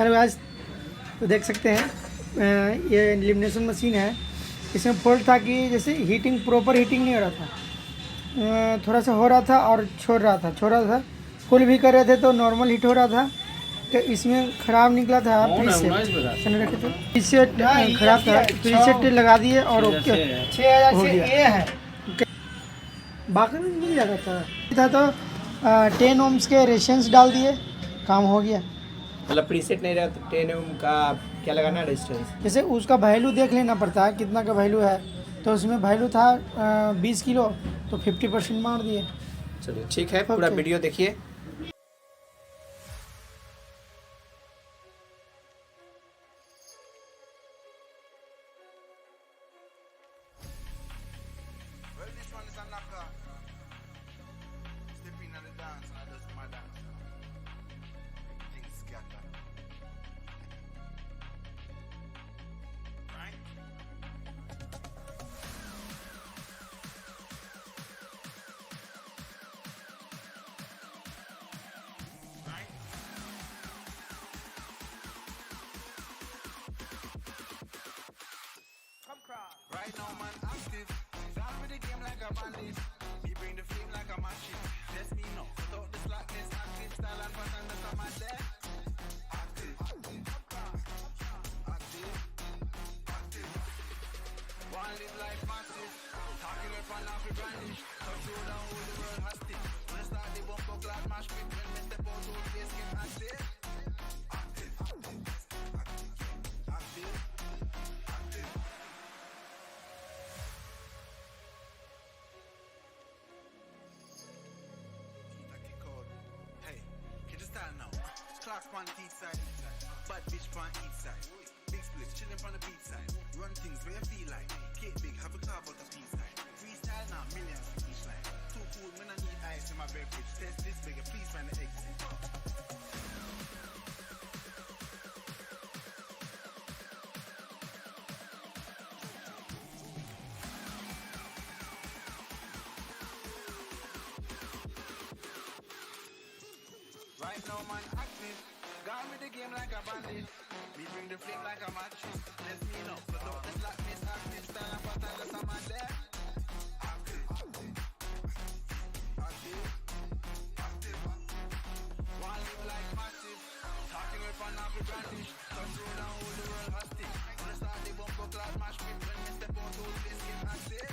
Hello guys, तो देख सकते हैं ये लेमिनेशन मशीन है। इसमें फॉल्ट था कि जैसे हीटिंग प्रॉपर हीटिंग नहीं हो रहा था, थोड़ा सा हो रहा था और छोड़ रहा था। फुल भी कर रहे थे तो नॉर्मल हीट हो रहा था। तो इसमें ख़राब निकला था प्रीसेट ख़राब था। प्रीसेट लगा दिए और ओके हो गया। ये है बाकी में मिल जाता था तो 10 ओम्स के रेशंस डाल दिए, काम हो गया। मतलब प्रीसेट नहीं रहा तो 10 ओम का क्या लगाना रेजिस्टेंस? जैसे उसका वैल्यू देख लेना पड़ता है कितना का वैल्यू है। तो उसमें वैल्यू था 20 किलो, तो 50% मार दिए। चलिए ठीक है, पूरा वीडियो देखिए। Right now, man, active. Down with the game like a bandit. Me bring the flame like a matches. Just me know. Without the slackness, active style and pattern that's on my there. Active. One live life massive. Talking up and off the brandish. Touch road and hold the world hostage. When I start the bumper clad mash pit. When me step out, whole face get active. Clarks on the east side, bad bitch on each side. Big split, chillin' on the beach side. Run things where you feel like. Cake big, have a carve out the peace side. Freestyle now, millions for each line. Too cool, man, I need ice in my beverage. Test this bigger, please find the exit. Right now, man, active. Gone with the game like a bandit. We bring the flame like a mattress. Let me know. But don't the slackness, active style and pattern that's on my there. Active. One live like massive. Talking up and off the brandish. Touch road and hold the world hostage. When I start the bumper clad mash pit. When me step out, whole place get active.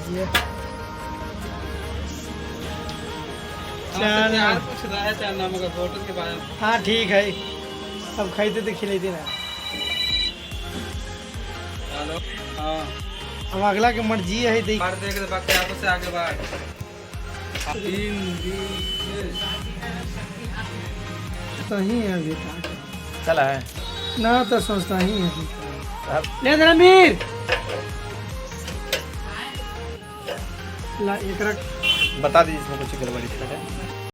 ये चल यार पूछ रहा है चार नामों का photo के बारे में। हाँ ठीक है, अब खाते तो खिलाते ना। हेलो हाँ अब अगला के मर्जी है देख। बाहर देख रहे बाकी आपस से आगे बाहर 3 सही है अभी तक चला है ना, तो सोचता ही है ले रणवीर ला एक रख। बता दीजिए इसमें कुछ गड़बड़ी है।